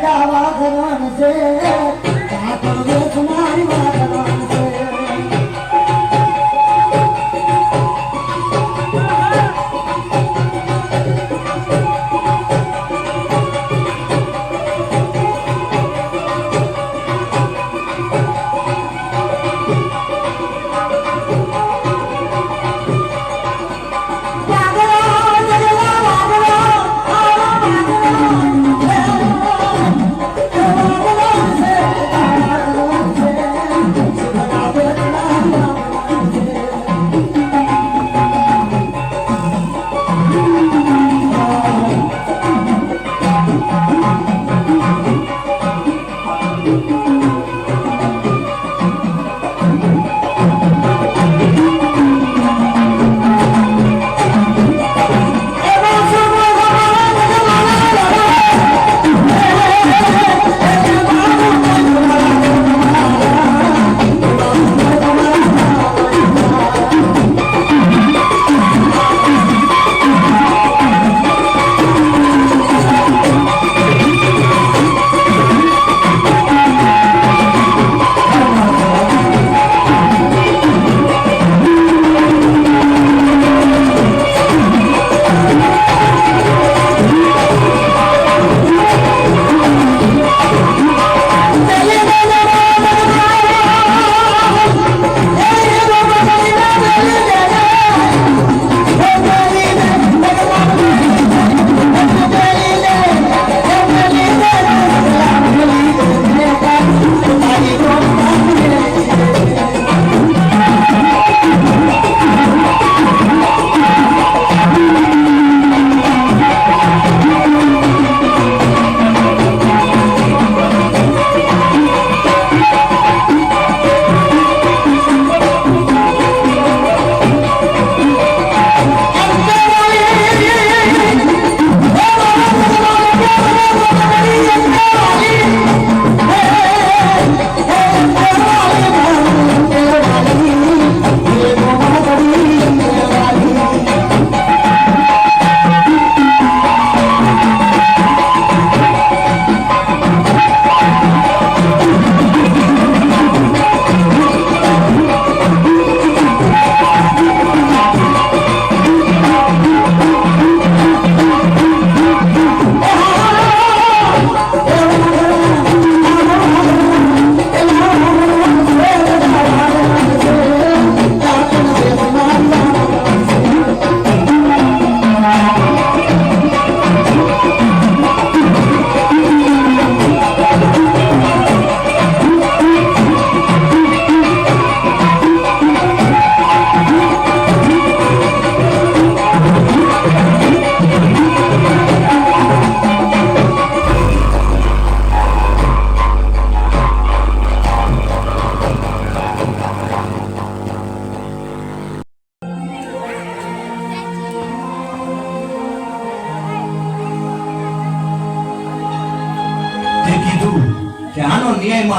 ગાવા કરવાનું છે કાકર વેચ મારી વાત કરવાનું છે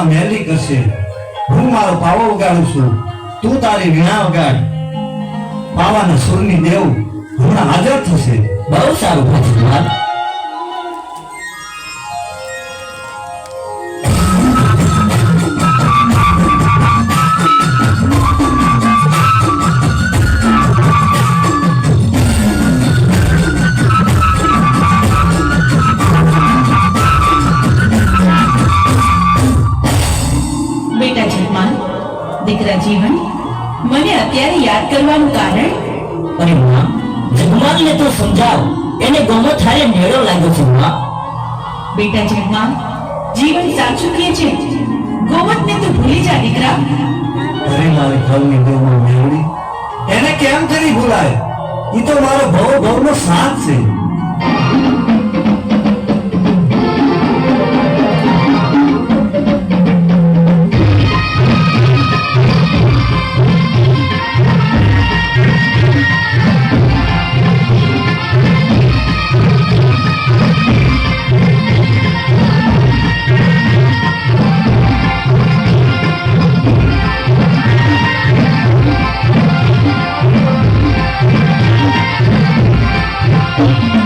મેલી કરશે હું મારો પાવો વગાડું છું તું તારી વીણા વગાડ પાવાના સુરની દેવ હમણાં હાજર થશે બહુ સારું ભાઈ દીકરા જીવન મને અત્યારે યાદ કરવાનું કારણ અરે માં જગમાલને તો સમજાવ એને ગમો થારે મેળો લાગ્યો છે માં બેટા જગમાલ જીવન સાચું કહે છે ગોમતને તો ભૂલી જા દીકરા અરે મારી ઘરની દેવમાં મેળવી એને કેમ કરી ભૂલાય ઈ તો મારો ભવનો સાથ છે Thank you.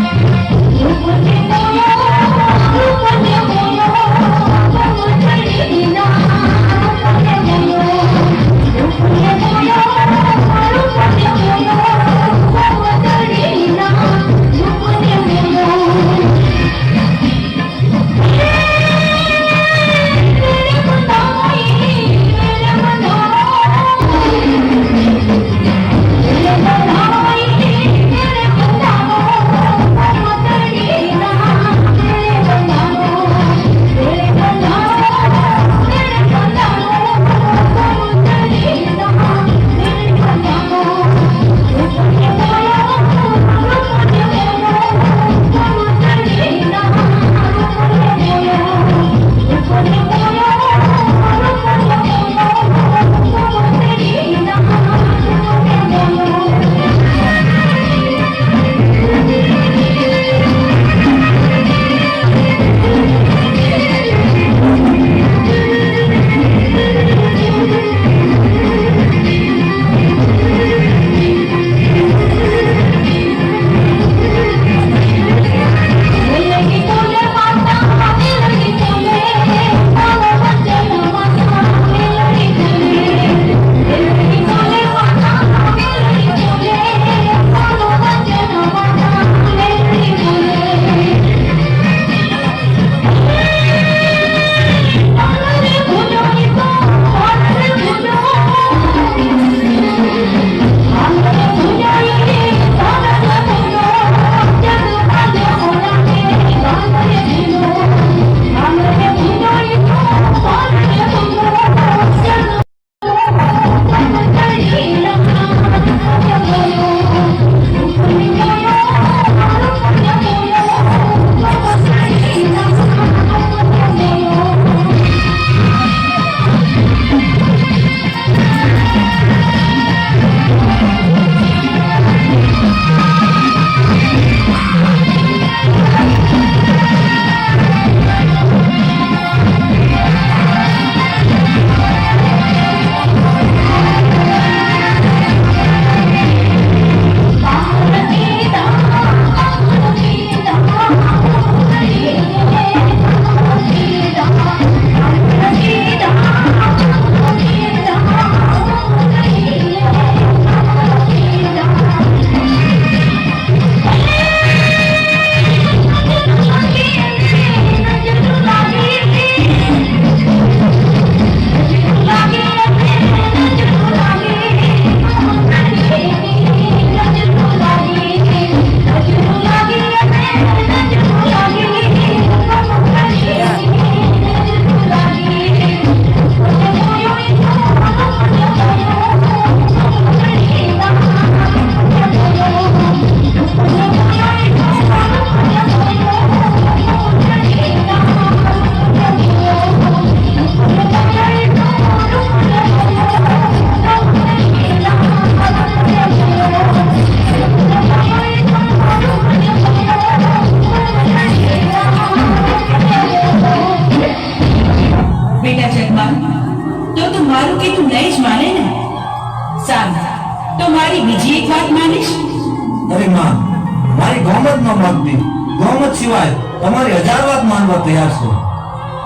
તમારી 1000 વાત માનવા તૈયાર છું.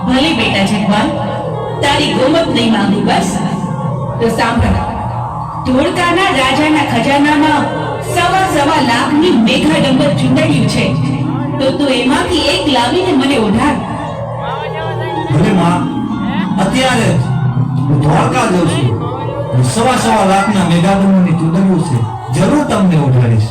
ભલે બેટા જગવાન, તારી ગોમત નહીં માંગુ બસ. તો સાંભળ, ધોળકાના રાજાના ખજાનામાં સવા લાખની મેઘાડંબર ચૂંદડિયું છે. તો તું એમાંથી એક લાવીને મને ઓઢાડ. ભલે માં, અત્યારે જ હું દ્વારકા જઉં છું. અને સવા લાખના મેઘાડંબરની ચૂંદડીઓ છે, જરૂર તમને ઓઢાડીશ.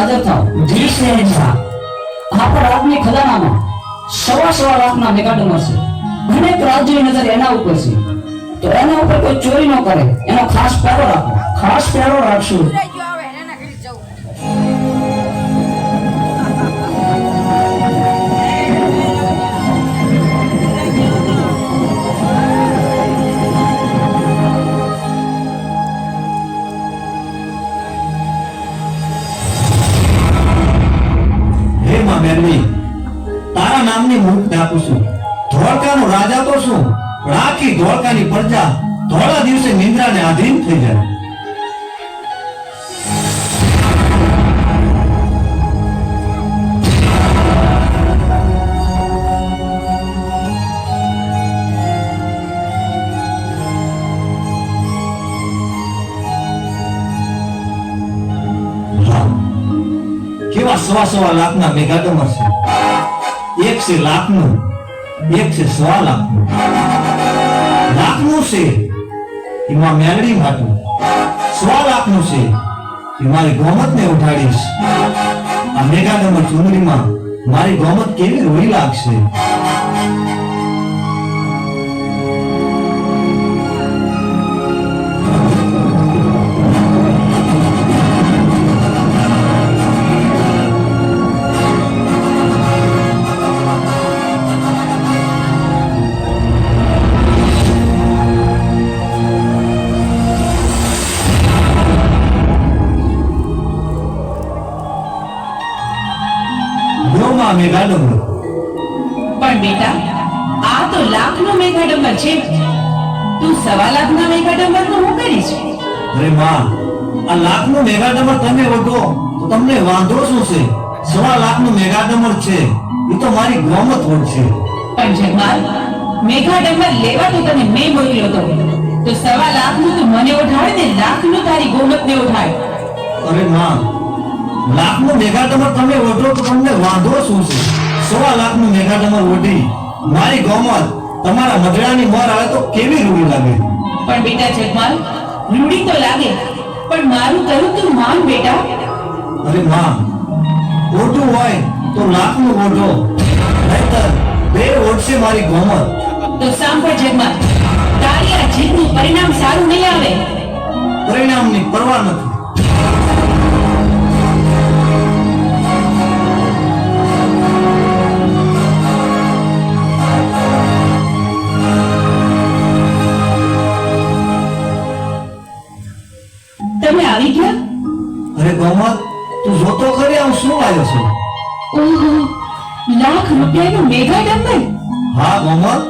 હાજર થાઓ. જી શહેનશાહ, આપણા રાજની ખજાનામાં સવા લાખના મેઘાડંબર છે. અનેક રાજ્યોની નજર એના ઉપર છે. તો એના ઉપર કોઈ ચોરી ન કરે એનો ખાસ પહેરો રાખો. ખાસ પહેરો રાખશું. તારા નામની મુક્ત આપું છું. ધોળકાનો રાજા તો શું, પણ આખી ધોળકાની પ્રજા ધોળા દિવસે નિંદ્રાને આધીન થઈ જાય. કેવા સવા લાખના મેઘાડંબર છે. એક છે લાખનું, એક છે 1.25 લાખનું. લાખનું છે એમાં મેલડી માટે, 1.25 લાખનું છે એ મારી ગોમતને ઉઠાડીશ. આ મેઘાડંબર ચૂંદડીમાં મારી ગોમત કેવી રોઈ લાગશે. મેઘાડંબર પણ બેટા, આ તો લાખનો મેઘાડંબર છે. તું 1.25 લાખના મેઘાડંબર તો હું કરીશ. અરે માં, આ લાખનો મેઘાડંબર તમે વગો તો તમને વાંધો શું છે? ₹1.25 લાખનું મેઘાડમર છે એ તો મારી ગોમત ઓળશે. પણ જગમાલ મેઘા ડંબર લેવા તો તને મેં મોકલ્યો હતો તો 1.25 લાખનું તું મને ઉઠાડ ને લાખનું તારી ગોમતને ઉઠાડ. અરે માં, લાખનું મેઘાડમર તમે ઓઢો તો તમને વાંધો શું છે? 1.25 લાખનું મેઘાડમર ઓઢી મારી ગોમત તમારા મજડાની મોર આવે તો કેવી રૂડી લાગે? પણ બેટા જગમાલ રૂડી તો લાગે પણ મારું કહ્યું તું માન બેટા. અરે માં, ઓઢું હોય તો લાખનું ઓઢો, નહીતર બે ઓઢશે મારી ગોમત. તો સાંભળ જગમાલ, તારી આ જીતનું પરિણામ સારું નહીં આવે. પરિણામની પરવા નથી. તમે આવી ગયા? અરે ગોમત, તું જોતો ખરી આમ શું આવ્યો છો? ઓહો, ₹1,00,000નું મેઘા ડંબર. હા ગોમત,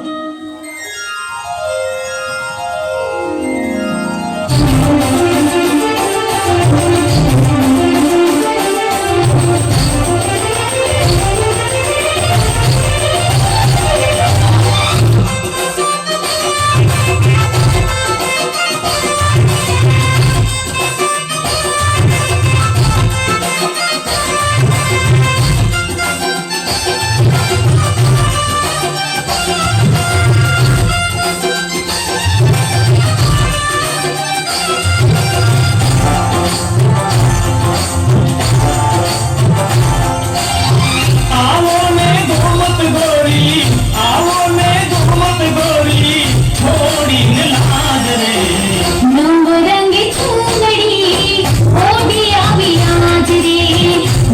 નવરંગી ચૂંદડી ઓઢી આવી આજ રે,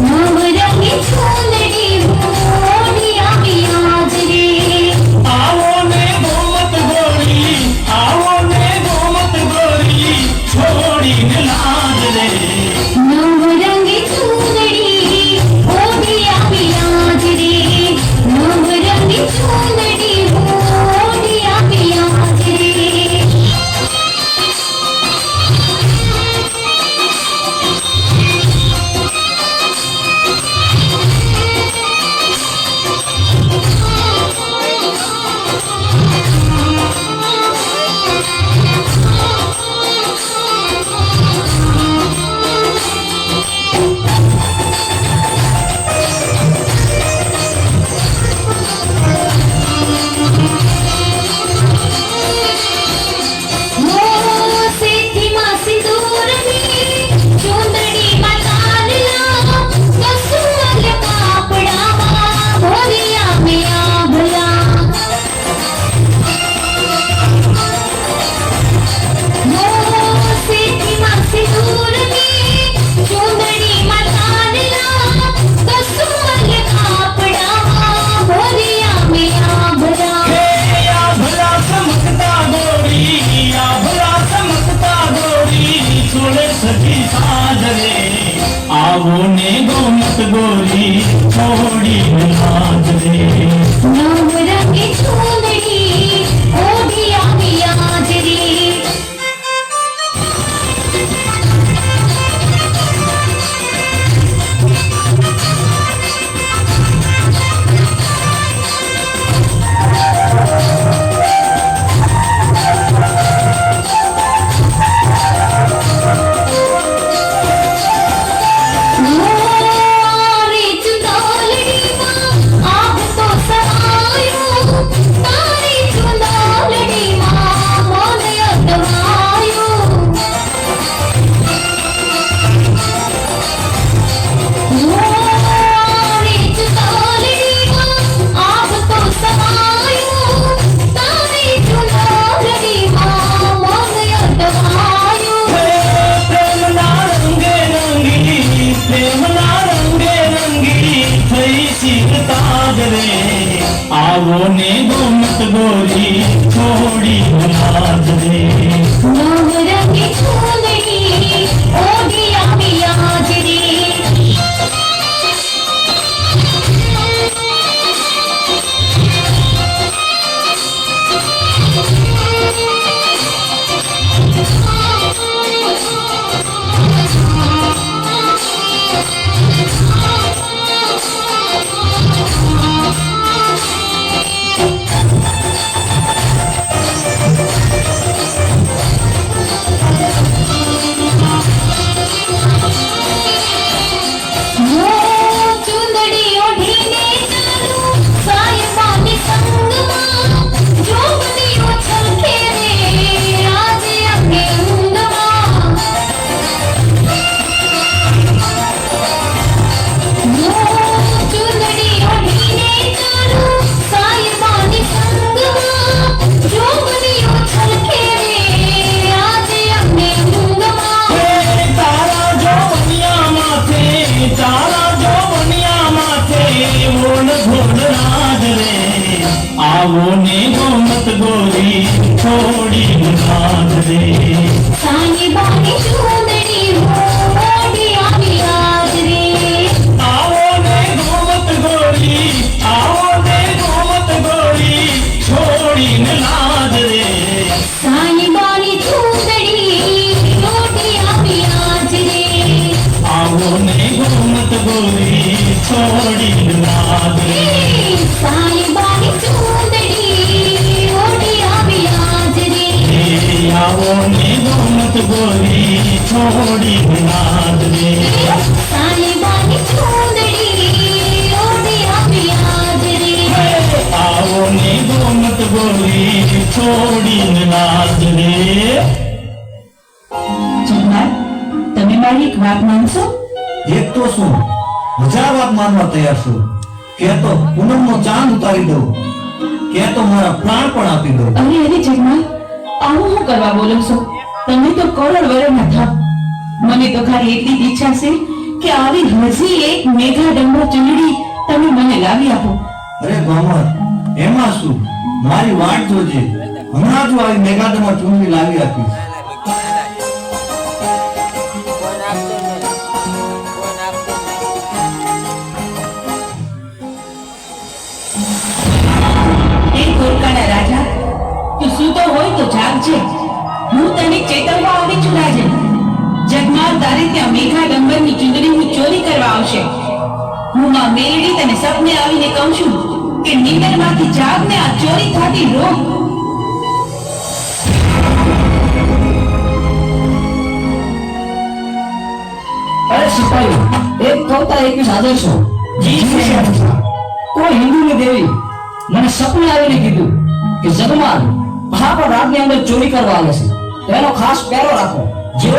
નવરંગી ચૂંદડી ઓઢી આવી આજ રે. નવરંગી ચૂંદડી ઓઢી આવી આજ રે, નવરંગી ચૂંદડી ઓઢી આવી આજ રે. સેઠીમાં સિંદૂરની ચૂંદડીમાં તારલા, કસુમલ કાપડામાં ભર્યા મેં આભલા. સેઠીમાં સિંદૂરની ચૂંદડીમાં તારલા, કસુમલ કાપડામાં ભર્યા મેં આભલા. આવો ને ગોમત ગોરી છોડી નાજ રે. નવરંગી ચૂંદડી ઓઢી આવી આજ રે. મારી ચુંદડીમાં આભ તો સમાયું, તારી ચુંદડીમાં મન અટવાયું. મારી ચુંદડીમાં આભ તો સમાયું, તારી ચુંદડીમાં મન અટવાયું. પ્રેમના રંગે રંગી થઈ સીતા જ રે. આવો ને ગોમત ગોરી છોડી નાજ રે. નવરંગી ચૂંદડી ઓઢી આવી આજ રે. આવો ને ગોમત ગોરી છોડી નાદ રે સાની બાની ચૂંદડી ઓઢી આવી આજ રે આવો ને ગોમત ગોરી છોડીને નાદ રે સાની બાની ચૂંદડી ઓઢી આવી આજ રે આવો ને ગોમત ગોરી છોડીને નાદ રે સાની બાની ચૂંદડી ઓઢી આવી આજ રે આવો ને ગોમત ગોરી છોડીને નાદ રે સાની બાની ચૂંદડી ઓઢી આવી આજ રે આવો ને ગોમત ગોરી છોડીને નાદ રે જગમાલ, તમે મારી એક વાત માનશો? એક તો શું 1000 વાત માનવા તૈયાર છું. કે તો પૂનમનો ચાંદ ઉતારી દઉં, કે તો મારા પ્રાણ પણ આપી દઉં. અરે અરે જગમાલ, આવું શું કરવા બોલો છો? તમે તો કરોડ વર્ષના થાપ. મને તો ખાલી એટલી જ ઈચ્છા છે કે આવી હજી એક મેઘા ડંબર ચૂંદડી તમે મને લાવી આપો. અરે ગોમત, એમાં શું, મારી વાટ જોજે. હમણાં જ આવી મેઘાડમાં ચૂંટણી લાવી આપીશ. એ ધોળકાના રાજા, તું સૂતો હોય તો જાગજે. હું તને ચેતવવા આવી છું રાજન. જગમાલ તારે ત્યાં મેઘા ડંબરની ચૂંદડીની ચોરી કરવા આવશે. હું માં મેલડી તને સપને આવીને કહું છું કે નીંદરમાંથી જાગને આ ચોરી થતી રોક. અરે સિપાહીઓ, એક કવતા 21 આદર્શો. જી સાહેબ. કોઈ હિન્દુની દેવી મને સપને આવીને કીધું કે જગમાલ આપણા રાજની અંદર ચોરી કરવા આવે છે, તેનો ખાસ પહેરો રાખો. જો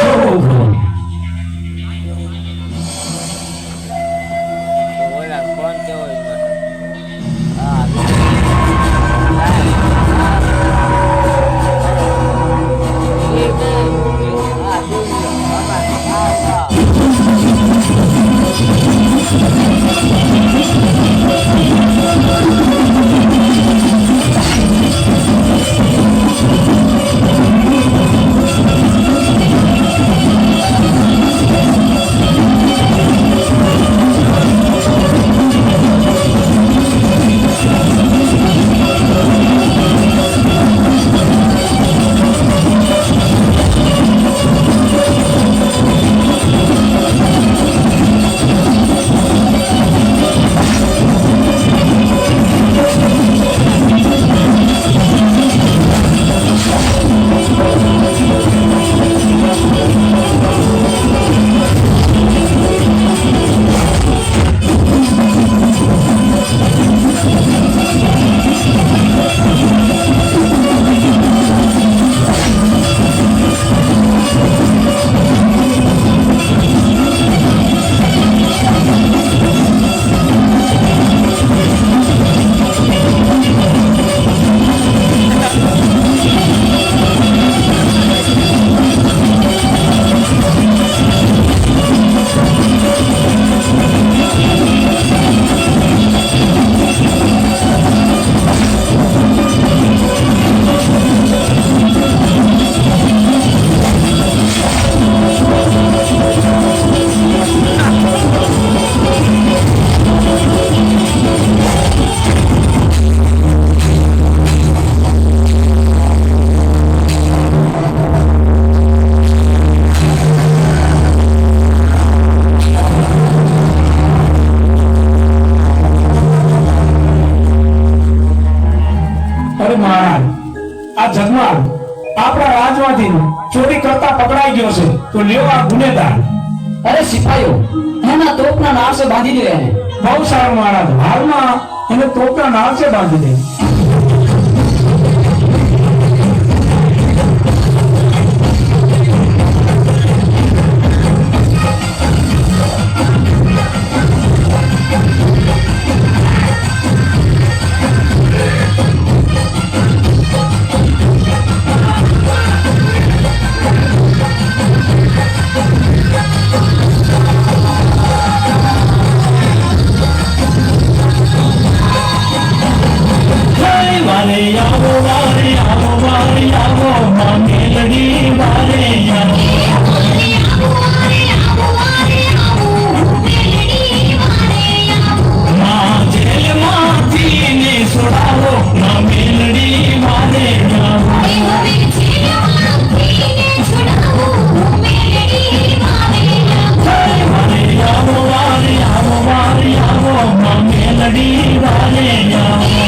આપણા રાજમાંથી ચોરી કરતા પકડાઈ ગયો છે, તો લ્યો આ ગુનેગાર. અરે સિપાહીઓ, એના તોપના નાળસે બાંધી દો એને. બહુ સારું મહારાજ, હાલમાં એને તોપના નાળસે બાંધી દે. વારે આવો માં મેલડી વારે આવો માં જેલમાંથી ને છોડાવો માં મેલડી વારે આવો વારે આવો વારે આવો વારે આવો માં મેલડી વારે આવો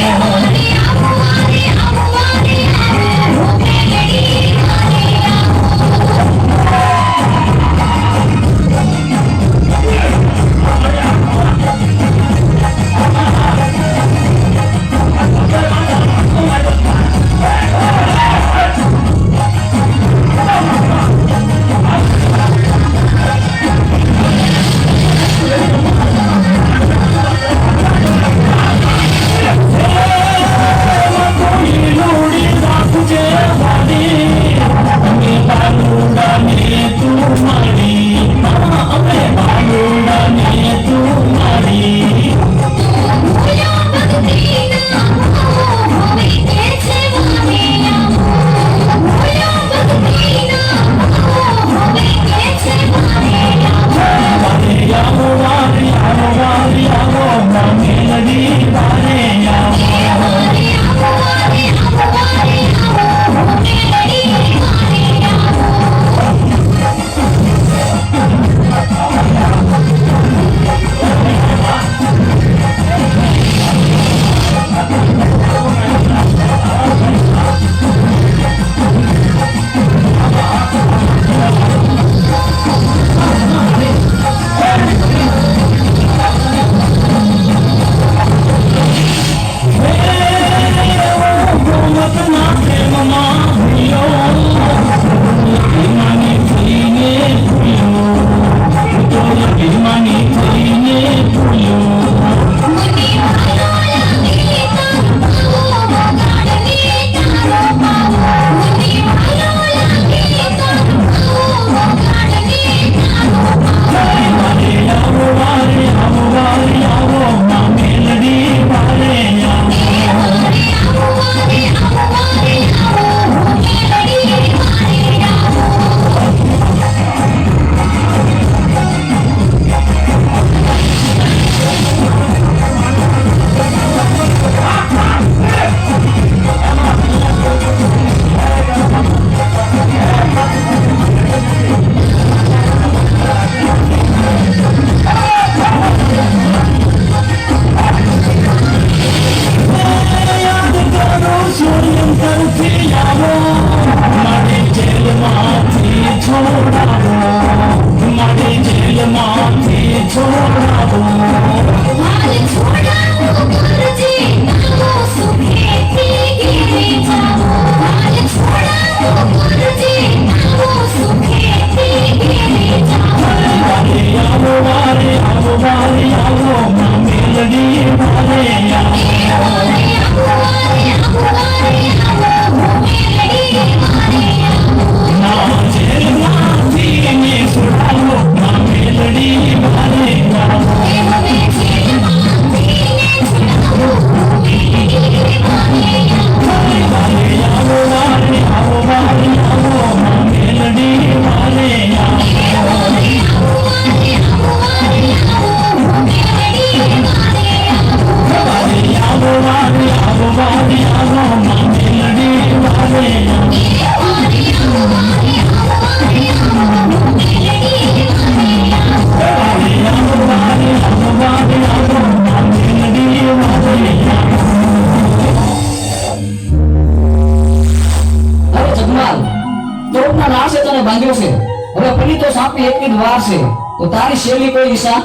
બાંધ્યો છે હવે પડી તો સાપની એકની જ વાર છે તો તારી શેલી કોઈ ઈશા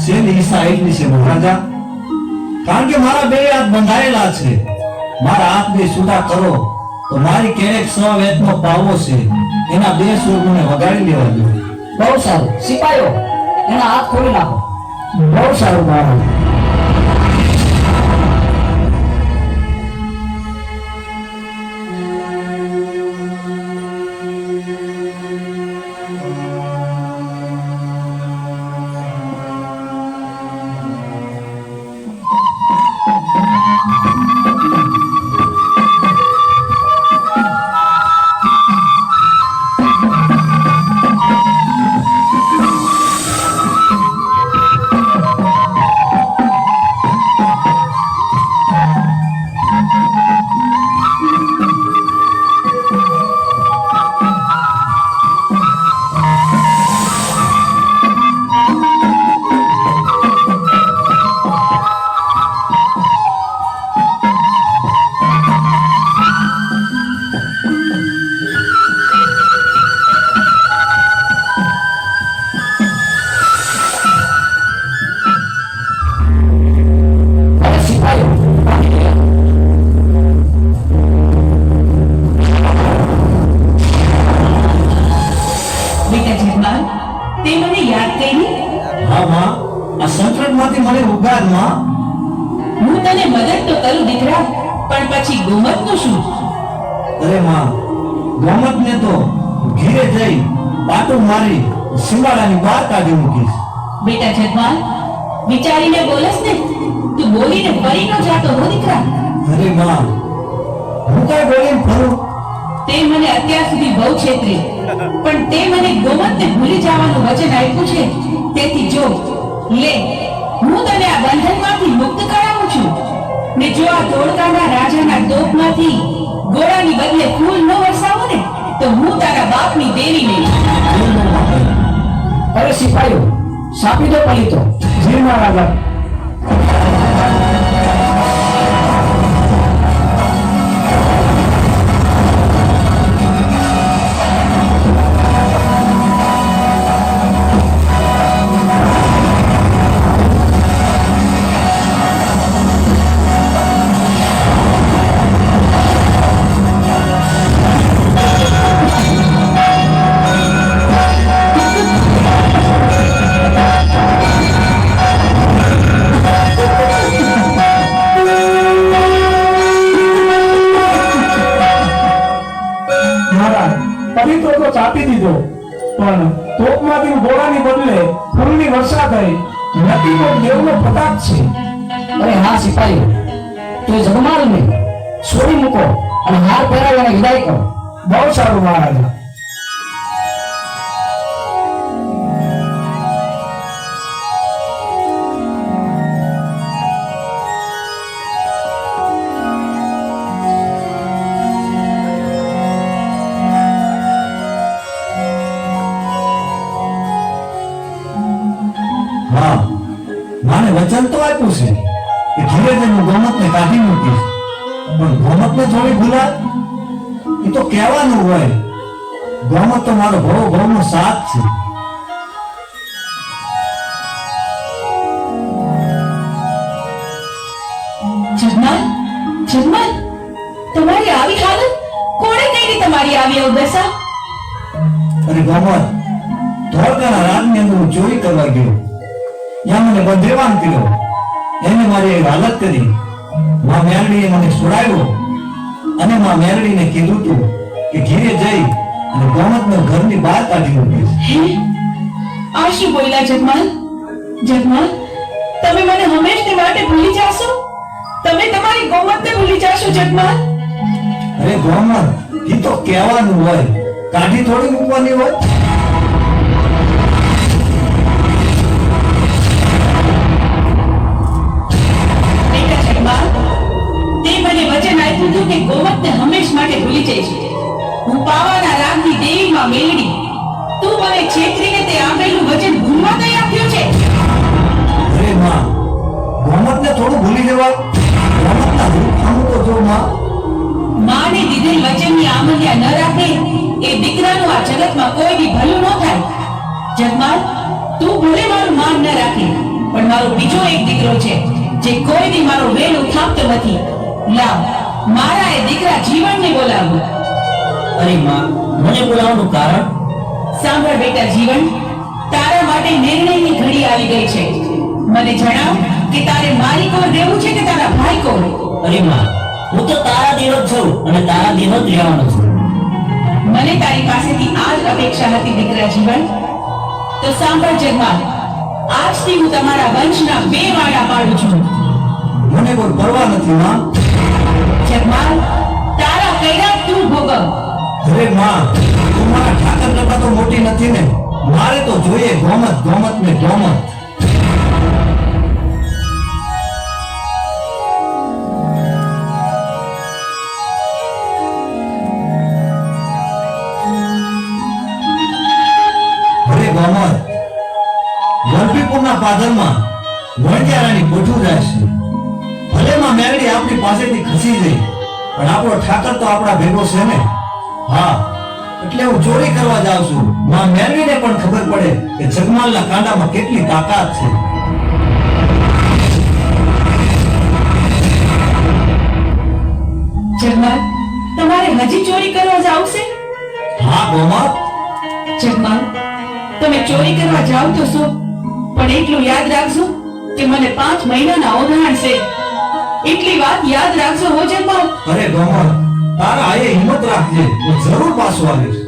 શેની ઈચ્છા એટલી છે મહારાજા, કારણ કે મારા બે હાથ બંધાયેલા છે. મારા હાથને છૂટા કરો તો મારી કેરેક સ્વવેતનો પાવો છે, એના બે સુર મને વગાડી લેવા દો. બહુ સારું. સિપાઈઓ એના હાથ ખોલી નાખો. બહુ સારું મહારાજ. માં? હું તને મદદ તો કરું દીકરા, પણ પછી ગોમતનું શું? અરે માં, ગોમતને તો ઘીરે જઈ પાટું મારી સિંગાડાની બહાર કાઢી મૂકીશ. બેટા જગમાલ, વિચારીને બોલસ ને, તું બોલીને ફરી ન જાતો હો દીકરા. અરે માં, હું કઈ બોલીને ફરું? તે મને અત્યાર સુધી બહુ છેતરી, પણ તે મને ગોમતને ભૂલી જવાનું વચન આપ્યું છે. તેથી જો લે, હું તને આ બંધનમાંથી મુક્ત કરાવું છું, ને જો આ ધોળકાના રાજાના તોપમાંથી ગોળાની બદલે ફૂલ ન વરસાવું ને, તો હું તારા બાપની દેવી નહીં. અરે સિપાહીઓ, સાપી દો પલિતો. જી મહારાજા. મહારાજ, પવિત્ર તો ચાપી દીધો, પણ તોપમાંથી ગોળાની બદલે ફૂલની વર્ષા થઈ. નથી તો દેવનો પ્રતાપ છે. અરે હા સિપાહીઓ, તો જગમાલને છોડી મૂકો અને હાર પહેરાવી અને વિદાય કરો. બહુ સારું મહારાજા. હા, માને વચન તો આપ્યું છે કે ધીરે ધીરે હું ગોમતને કાઢી મૂકીશ, પણ ગોમતને થોડી ભૂલાય? એ તો કહેવાનું હોય. ગોમત તો મારો ભવો ભવનો સાથ છે. જગમાલ, જગમાલ, તમારી આવી હાલત કોણે કરી? તમારી આવી અવદશા? અરે ગોમત, ધોળકાના રાજની અંદર હું ચોરી કરવા ગયો, ત્યાં મને બંધેવાન કર્યો, એને મારી એક હાલત કરી. માં મેરડીએ મને છોડાવ્યો અને માં મેરડીને કીધું તું કે ઘીરે જઈ અને ગોમતને ઘરની બહાર કાઢી મૂકીશ. હે? આ શું બોલ્યા જગમાલ? જગમાલ, તમે મને હંમેશને માટે ભૂલી જાશો? તમે તમારી ગોમતને ભૂલી જાશો જગમાલ? અરે ગોમત, એ તો કહેવાનું હોય, કાઢી થોડી મૂકવાની હોય. બેટા જગમાલ, તે મને વચન આપ્યું હતું કે ગોમતને હંમેશ માટે ભૂલી જઈશ. હું પાવાના રાગની દેવીમાં મેળવી, તું મને છેતરીને તે આપેલું વચન ભૂલવા દઈ આપ્યું છે. અરે માં, ગોમતને થોડું ભૂલી જવાય? ગોમતના રૂપ સામું તો જો માં. માને દીધેલ વચનની આમલ્યા ન રાખે એ દીકરાનું આ જગતમાં કોઈ બી ભલું ન થાય. જગમાલ, તું ભલે મારું માન ન રાખે, પણ મારો બીજો એક દીકરો છે જે કોઈ દી મારો વેલ ઉઠાવતો નથી. લાવ, મારા એ દીકરા જીવનને બોલાવો. અરે માં, મને બોલાવવાનું કારણ? સાંભળ બેટા જીવન, તારા માટે નિર્ણયની ઘડી આવી ગઈ છે. મને જણાવ કે તારે મારી કોર રહેવું છે કે તારા ભાઈ કોર? અરે માં, હું તો તારા દેવ જ છું અને તારા દેવ જ રહેવાનો છું. મને તારી પાસેથી આ જ અપેક્ષા હતી દીકરા જીવન. તો સાંભળ જગમાલ, આજથી હું તમારા વંશના 2 વાડા પાડું છું. મને કોઈ પરવા નથી માં. જગમાલ, તારા કૈરાત તું ભોગવ. અરે માં, તું મારા ઠાકર કરતા તો મોટી નથી ને. મારે તો જોઈએ ગોમત, ગોમત ને ગોમત. અરે ગોમત, વલભીપુરના પાદરમાં વણજારાની કોઠું જાય છે. ભલે માં મેરડી આપણી પાસેથી ખસી ગઈ, પણ આપણો ઠાકર તો આપણા ભેગો છે ને. હા, એટલે હું ચોરી કરવા જાઉં છું. માં મેરડીને પણ ખબર પડે કે જગમાલના કાંડામાં કેટલી તાકાત છે. જગમાલ, તમારે હજી ચોરી કરવા જાવ છે? હા ગોમત, જગમાલ, તમે ચોરી કરવા જાવ તો શું, પણ એટલું યાદ રાખજો કે મને 5 મહિનાના ઓધાણ છે. એટલી વાત યાદ રાખજો હો જમા. અરે ગમન, તારા આયે હિંમત રાખજે, હું જરૂર પાછો આવીશ.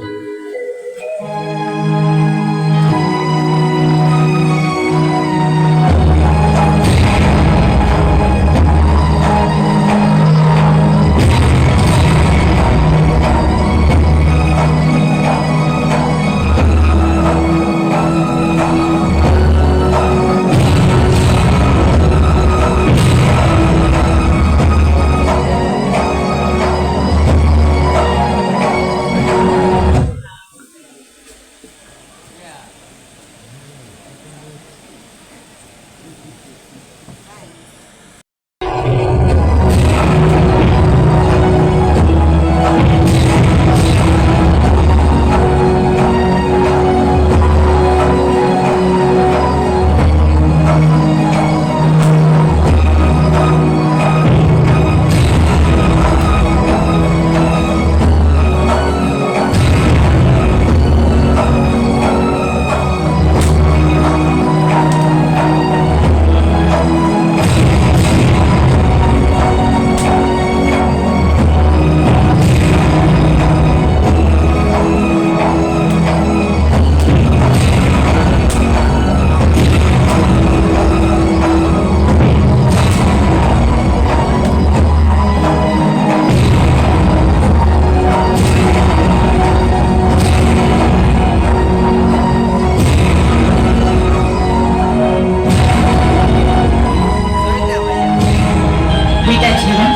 બેટા જીવન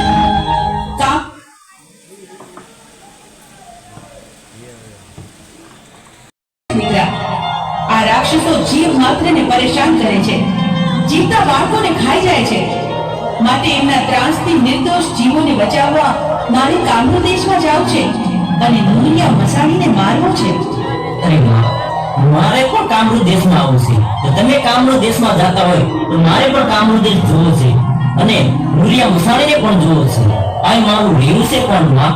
કા દીકરા, આ રાક્ષસો જીવ માત્રને પરેશાન કરે છે, જીવતા બાળકોને ખાઈ જાય છે. માટે એમના ત્રાસથી નિર્દોષ જીવોને બચાવવા મારે કામરૂ દેશમાં જાવ છે અને નુરિયા મસાણીને મારવો છે. અરે માં, મારે પણ કામરૂ દેશમાં આવવું છે. તો તમે કામરૂ દેશમાં જતા હોય તો મારે પણ કામરૂ દેશ જોવો છે અને નુરિયા મસાણીને પણ જોવો છે. આ મારું રહેવું છે પણ માં.